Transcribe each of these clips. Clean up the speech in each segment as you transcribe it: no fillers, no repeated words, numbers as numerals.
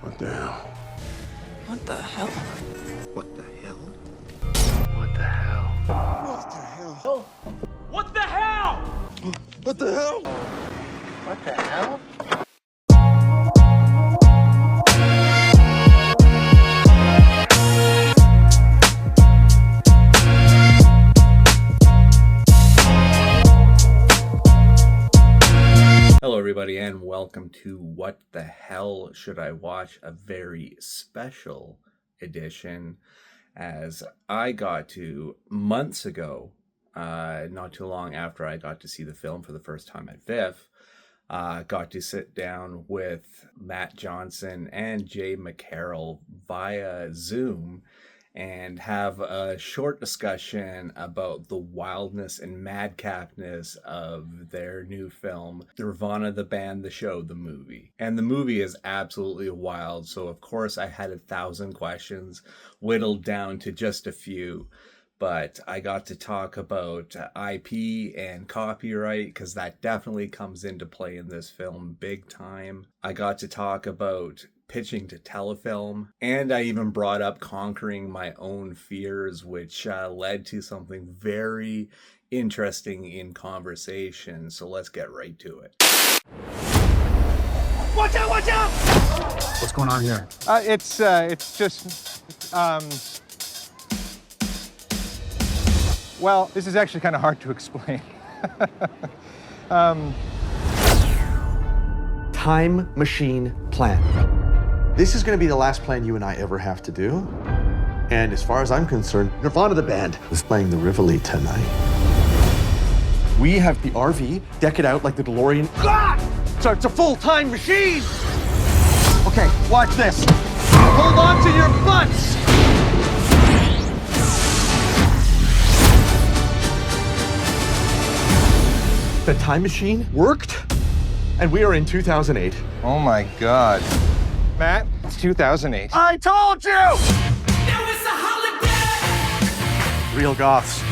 What the hell? What the hell? What the hell? What the hell? What the hell? What the hell? What the hell? What the hell? Hello everybody and welcome to What the Hell Should I Watch? A very special edition, as I got to months ago, not too long after I got to see the film for the first time at VIFF, got to sit down with Matt Johnson and Jay McCarrol via Zoom and have a short discussion about the wildness and madcapness of their new film, Nirvana, the band, the show, the movie. And the movie is absolutely wild, so of course I had 1,000 questions, whittled down to just a few. But I got to talk about IP and copyright, because that definitely comes into play in this film big time. I got to talk about pitching to telefilm, and I even brought up conquering my own fears, which led to something very interesting in conversation. So let's get right to it. Watch out! Watch out! What's going on here? It's just, well, this is actually kind of hard to explain. Time machine plan. This is going to be the last plan you and I ever have to do. And as far as I'm concerned, Nirvana the band is playing the Rivoli tonight. We have the RV, deck it out like the DeLorean. Ah! So it's a full-time machine! Okay, watch this. Hold on to your butts! The time machine worked, and we are in 2008. Oh my God. Matt, it's 2008. I told you! Now it's a holiday! Real goths.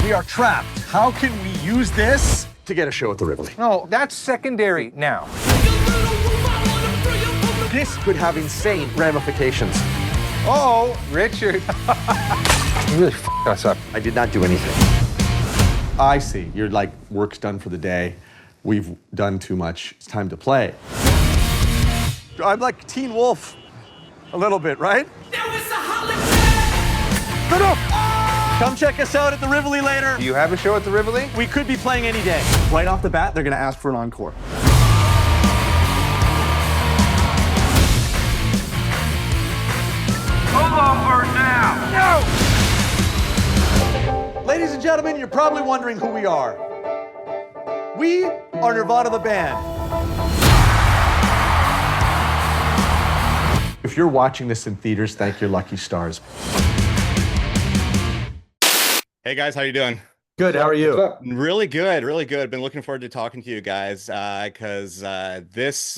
We are trapped. How can we use this to get a show at the Rivoli? No, that's secondary now. This could have insane ramifications. Oh, Richard. You really f***ed us up. I did not do anything. I see. You're like, work's done for the day. We've done too much. It's time to play. I'm like Teen Wolf, a little bit, right? Now it's a holiday! No! Come check us out at the Rivoli later. Do you have a show at the Rivoli? We could be playing any day. Right off the bat, they're gonna ask for an encore. Hold on first now! No! Ladies and gentlemen, you're probably wondering who we are. We are Nirvana the band. If you're watching this in theaters, thank your lucky stars. Hey guys, how you doing? Good, how are you? Really good, really good. Been looking forward to talking to you guys because this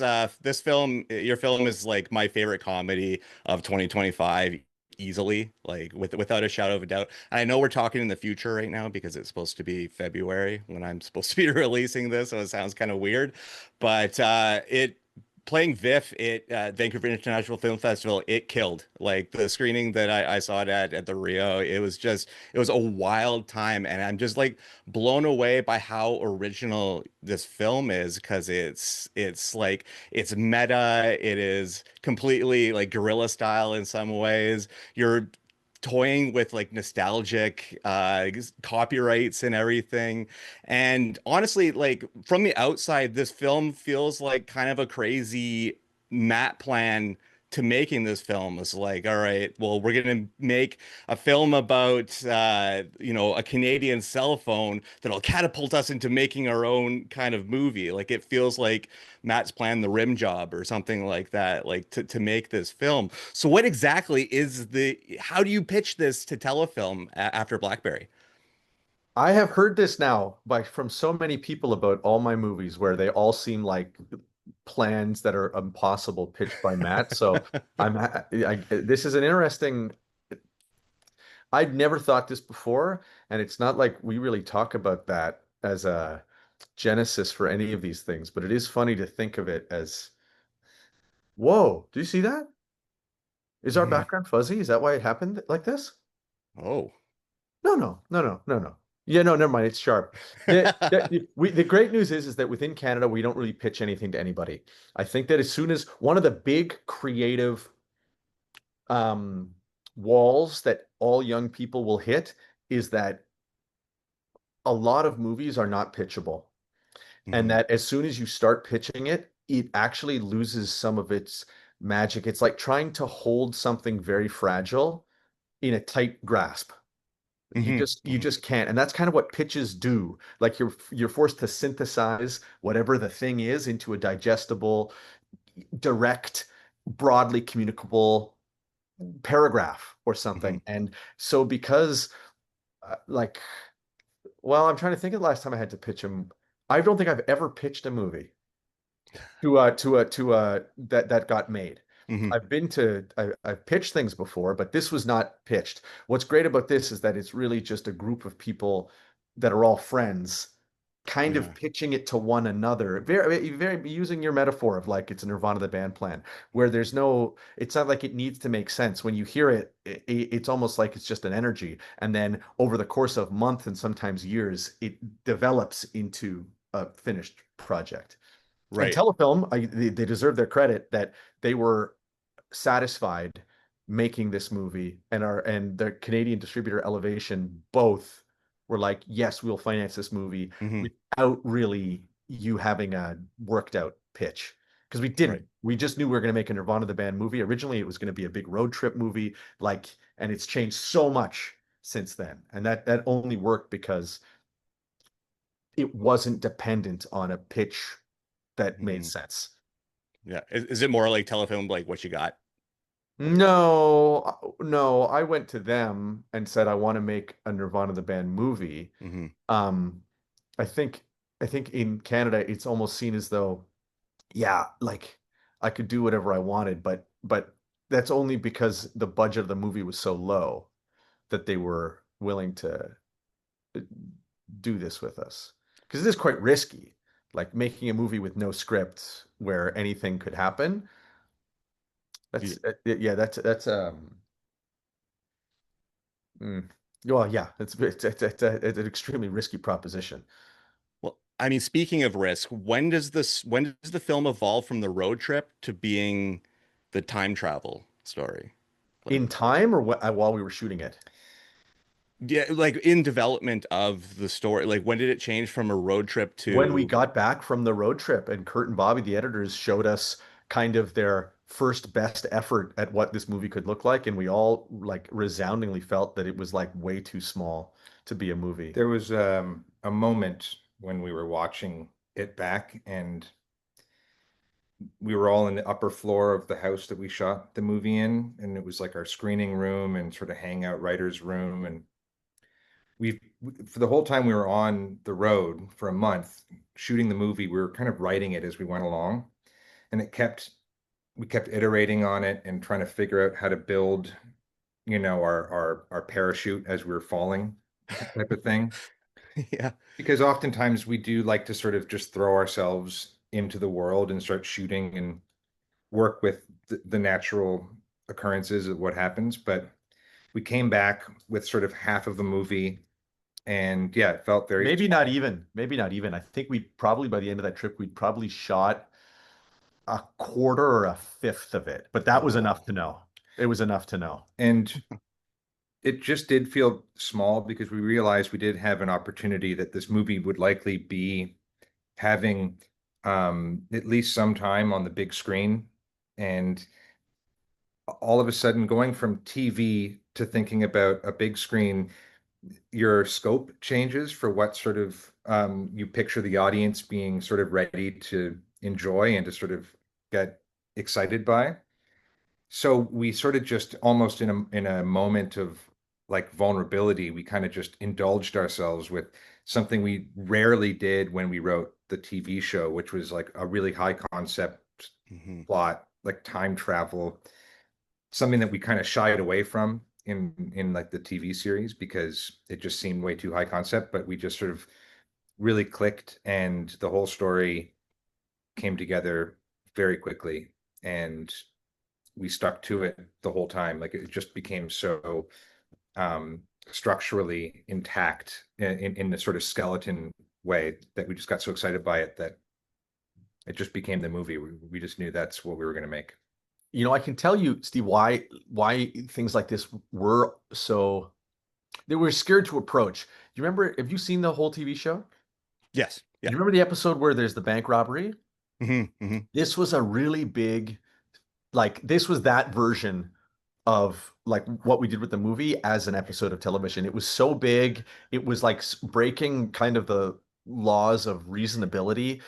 film, your film, is like my favorite comedy of 2025, easily, like without a shadow of a doubt. And I know we're talking in the future right now because it's supposed to be February when I'm supposed to be releasing this, so it sounds kind of weird, but it. Playing VIFF at Vancouver International Film Festival, it killed. Like the screening that I saw it at the Rio, it was a wild time, and I'm just like blown away by how original this film is, because it's like, it's meta, it is completely like guerrilla style in some ways. You're toying with like nostalgic copyrights and everything, and honestly, like from the outside, this film feels like kind of a crazy Matt plan to making this film. It's like, all right, well, we're gonna make a film about a Canadian cell phone that'll catapult us into making our own kind of movie. Like, it feels like Matt's planned the rim job or something like that, like to make this film. So what exactly is how do you pitch this to telefilm after BlackBerry? I have heard this now from so many people about all my movies, where they all seem like plans that are impossible pitched by Matt. So this is an interesting. I'd never thought this before, and it's not like we really talk about that as a genesis for any of these things, but it is funny to think of it as Whoa, do you see that? Is our Mhm. background fuzzy? Is that why it happened like this? Oh. No, no, no, no, no, no. Yeah, no, never mind. It's sharp. The great news is that within Canada, we don't really pitch anything to anybody. I think that as soon as one of the big creative um, walls that all young people will hit is that a lot of movies are not pitchable. And Mhm. that as soon as you start pitching it, it actually loses some of its magic. It's like trying to hold something very fragile in a tight grasp. Mhm. You Mhm. just can't. And that's kind of what pitches do. Like you're forced to synthesize whatever the thing is into a digestible, direct, broadly communicable paragraph or something. Mhm. And so because like well, I'm trying to think of the last time I had to pitch a I don't think I've ever pitched a movie that got made. Mhm. I've pitched things before, but this was not pitched. What's great about this is that it's really just a group of people that are all friends, kind of Yeah. pitching it to one another. Very using your metaphor of like it's a Nirvana the band plan, where it's not like it needs to make sense. When you hear it's almost like it's just an energy, and then over the course of months and sometimes years, it develops into a finished project. And Right. Telefilm, they deserve their credit that they were satisfied making this movie, and their Canadian distributor Elevation both were like, yes, we'll finance this movie Mhm. without really you having a worked out pitch. Because we Right. didn't. We just knew we were going to make a Nirvana the band movie. Originally, it was going to be a big road trip movie, and it's changed so much since then. And that only worked because it wasn't dependent on a pitch that made Mhm. sense. Yeah. Is it more like telefilm, like what you got? No, no, I went to them and said I want to make a Nirvana the band movie. Mhm. Um, I think I think in Canada it's almost seen as though, yeah, like I could do whatever I wanted, but that's only because the budget of the movie was so low that they were willing to uh, do this with us. Because it is quite risky, like making a movie with no script where anything could happen. Yeah. Yeah, that's mm. Well, yeah, it's an extremely risky proposition. Well, I mean, speaking of risk, when does the film evolve from the road trip to being the time travel story? Like, In time or while we were shooting it? yeah, like in development of the story, like when did it change from a road trip When we to got back from the road trip and Kurt and Bobby, the editors, showed us kind of their first best effort at what this movie could look like, and we all like resoundingly felt that it was like way too small to be a movie. There was a moment when we were watching it back, and we were all in the upper floor of the house that we shot the movie in, and it was like our screening room and sort of hangout writers' room. And we, for the whole time we were on the road for a month shooting the movie, we were kind of writing it as we went along, and we kept iterating on it and trying to figure out how to build, our parachute as we were falling, type of thing. yeah. Because oftentimes we do like to sort of just throw ourselves into the world and start shooting and work with the natural occurrences of what happens. But we came back with sort of half of a movie, and yeah, it felt very Maybe not small. even. Maybe not even. I think we probably by the end of that trip we'd probably shot a quarter or a fifth of it, but that Oh, was enough wow. to know. It was enough to know. And it just did feel small because we realized we did have an opportunity that this movie would likely be having at least some time on the big screen. And all of a sudden, going from TV to thinking about a big screen, your scope changes for what sort of you picture the audience being sort of ready to enjoy and to sort of get excited by. So we sort of just almost in a moment of like vulnerability, we kind of just indulged ourselves with something we rarely did when we wrote the TV show, which was like a really high concept Mhm. plot, like time travel, something that we kind of shied away from in like the TV series because it just seemed way too high concept, but we just sort of really clicked and the whole story came together very quickly. and we stuck to it the whole time. Like it just became so structurally intact in the sort of skeleton way that we just got so excited by it that it just became the movie. We just knew that's what we were going to make. You know, I can tell you, Steve, why things like this were so they were scared to approach. You remember? Have you seen the whole TV show? Yes. Yeah. You remember the episode where there's the bank robbery? Mm-hmm. This was a really big, like this was that version of like what we did with the movie as an episode of television. It was so big. It was like breaking kind of the laws of reasonability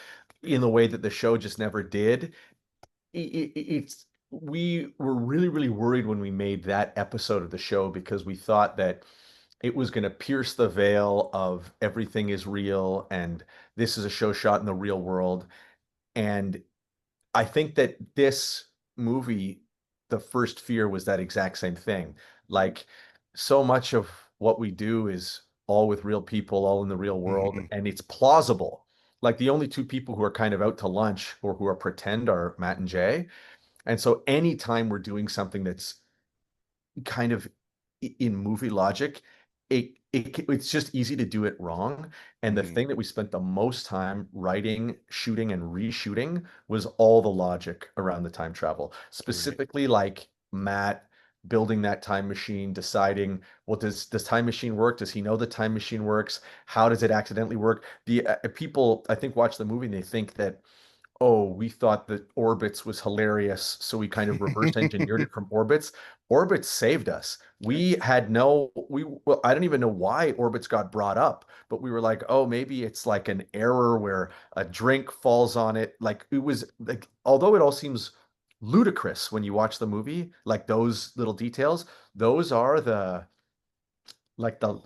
in the way that the show just never did. It's we were really, really worried when we made that episode of the show because we thought that it was going to pierce the veil of everything is real and this is a show shot in the real world. And I think that this movie, the first fear was that exact same thing. Like so much of what we do is all with real people, all in the real world, and it's plausible. Like the only two people who are kind of out to lunch or who are pretend are Matt and Jay. And so anytime we're doing something that's kind of in movie logic, it's just easy to do it wrong. And the thing that we spent the most time writing, shooting, and reshooting was all the logic around the time travel. Specifically, like Matt building that time machine, deciding, well, does time machine work? Does he know the time machine works? How does it accidentally work? The people, I think, watch the movie and they think that, oh, we thought that Orbits was hilarious, so we kind of reverse engineered it from Orbits. Orbits saved us. We had well, I don't even know why Orbits got brought up, but we were like, oh, maybe it's like an error where a drink falls on it. Like it was like, although it all seems ludicrous when you watch the movie, like those little details, those are the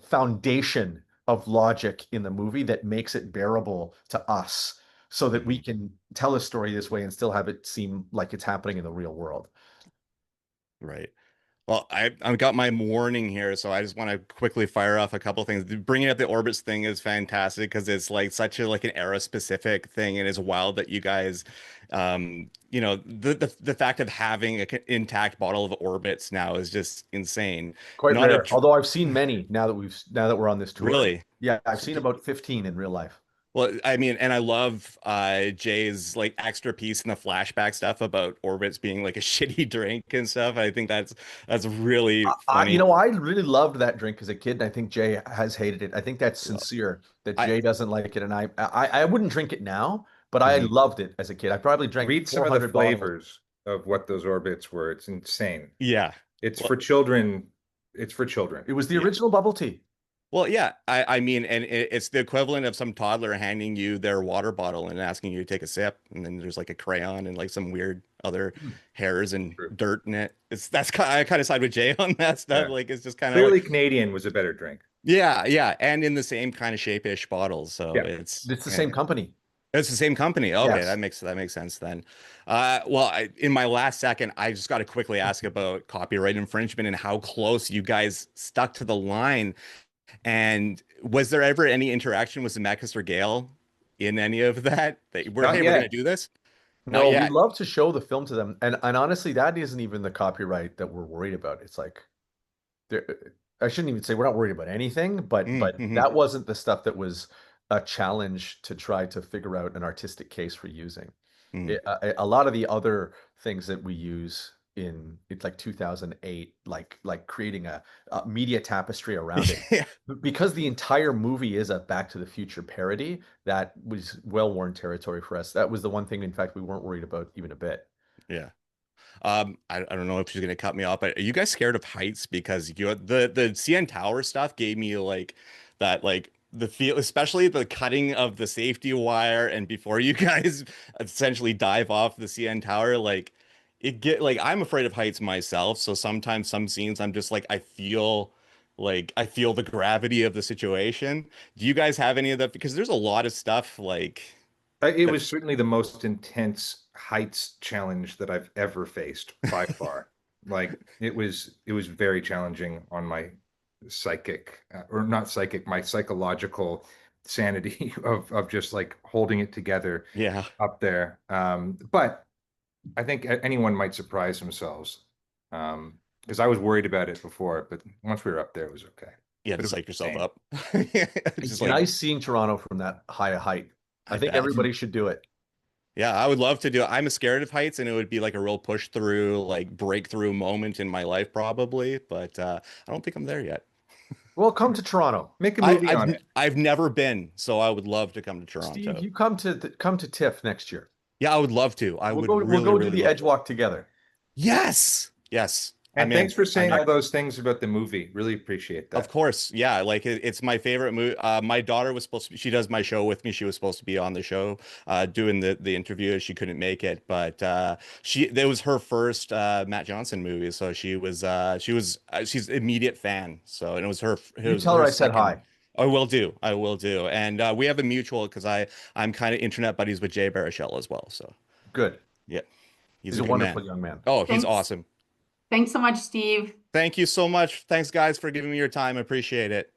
foundation of logic in the movie that makes it bearable to us so that we can tell a story this way and still have it seem like it's happening in the real world. Right. Well, I've got my warning here, so I just want to quickly fire off a couple things. Bringing up the orbits thing is fantastic because it's like such a like an era specific thing, and it's wild that you guys, you know, the fact of having an intact bottle of orbits now is just insane. Quite Not rare. Although I've seen many now that we're on this tour. Really? Yeah, I've seen about 15 in real life. Well, I mean, and I love Jay's like extra piece in the flashback stuff about Orbits being like a shitty drink and stuff. I think that's really funny. You know, I really loved that drink as a kid, and I think Jay has hated it. I think that's sincere that Jay doesn't like it, and I wouldn't drink it now, but I loved it as a kid. I probably drank. Read some of the flavors of what those Orbits were. It's insane. Yeah, it's for children. It's for children. It was the original bubble tea. Well, yeah, I mean, and it's the equivalent of some toddler handing you their water bottle and asking you to take a sip, and then there's like a crayon and like some weird other hairs and dirt in it. I kind of side with Jay on that stuff. Yeah. Like it's just kind of clearly Canadian was a better drink. Yeah, and in the same kind of shape-ish bottles. So it's the same company. It's the same company. Okay, yes. that makes sense then. Well, in my last second, I just got to quickly ask about copyright infringement and how close you guys stuck to the line. And was there ever any interaction with Zemeckis or Gale in any of that? We're going to do this? No, we love to show the film to them. And honestly, that isn't even the copyright that we're worried about. It's like, I shouldn't even say we're not worried about anything, but that wasn't the stuff that was a challenge to try to figure out an artistic case for using. A lot of the other things that we use it's like 2008, like creating a media tapestry around it, because the entire movie is a Back to the Future parody. That was well-worn territory for us. That was the one thing, in fact, we weren't worried about even a bit. Yeah. I don't know if she's gonna cut me off, but are you guys scared of heights? Because the CN Tower stuff gave me like that, like the feel, especially the cutting of the safety wire, and before you guys essentially dive off the CN Tower, like I'm afraid of heights myself. So sometimes some scenes I'm just like I feel the gravity of the situation. Do you guys have any of that? Because there's a lot of stuff like it was certainly the most intense heights challenge that I've ever faced by far. Like it was very challenging on my my psychological sanity of just like holding it together up there. But I think anyone might surprise themselves. Because I was worried about it before, but once we were up there, it was okay. Yeah, But to it was psych yourself insane. up. It's Just nice seeing Toronto from that high a height. I think bet. everybody should do it. Yeah, I would love to do it. I'm scared of heights, and it would be like a real push through, like breakthrough moment in my life, probably. But I don't think I'm there yet. Well, come to Toronto. Make a movie on it. I've never been, so I would love to come to Toronto. Steve, you come to TIFF next year. Yeah, I would love to. We'll go do the edge walk together. Yes, yes. And I'm thanks in. for saying I'm all those things about the movie. Really appreciate that. Of course, yeah. Like it's my favorite movie. My daughter was supposed to. She does my show with me. She was supposed to be on the show, doing the interview. She couldn't make it, but that was her first Matt Johnson movie. So she's immediate fan. So and it was her. You tell her I said hi. I will do. I will do. And we have a mutual because I'm kind of internet buddies with Jay Baruchel as well. So good. Yeah, he's a good wonderful man. young man. Oh, he's Thanks. awesome. Thanks so much, Steve. Thank you so much. Thanks, guys, for giving me your time. I appreciate it.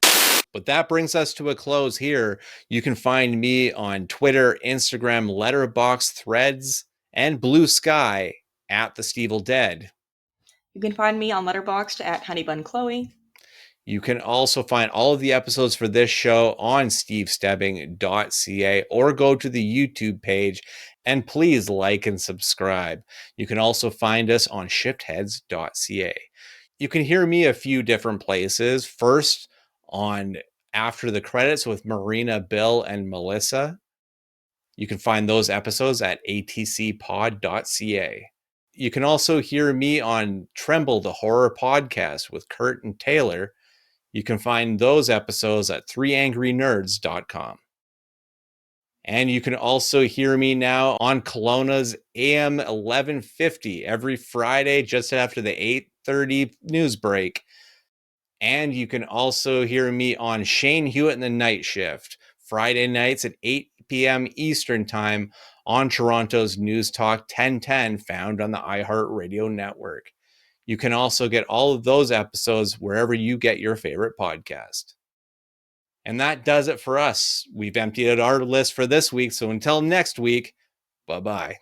But that brings us to a close here. You can find me on Twitter, Instagram, Letterboxd, Threads, and Blue Sky at the Stevel Dead. You can find me on Letterboxd at HoneyBunChloe. You can also find all of the episodes for this show on stevestebbing.ca or go to the YouTube page and please like and subscribe. You can also find us on shiftheads.ca. You can hear me a few different places. First, on After the Credits with Marina, Bill, and Melissa. You can find those episodes at atcpod.ca. You can also hear me on Tremble, the Horror Podcast with Kurt and Taylor. You can find those episodes at 3angrynerds.com. And you can also hear me now on Kelowna's AM 1150 every Friday just after the 8:30 news break. And you can also hear me on Shane Hewitt and the Night Shift, Friday nights at 8 p.m. Eastern Time on Toronto's News Talk 1010, found on the iHeartRadio network. You can also get all of those episodes wherever you get your favorite podcast. And that does it for us. We've emptied out our list for this week. So until next week, bye-bye.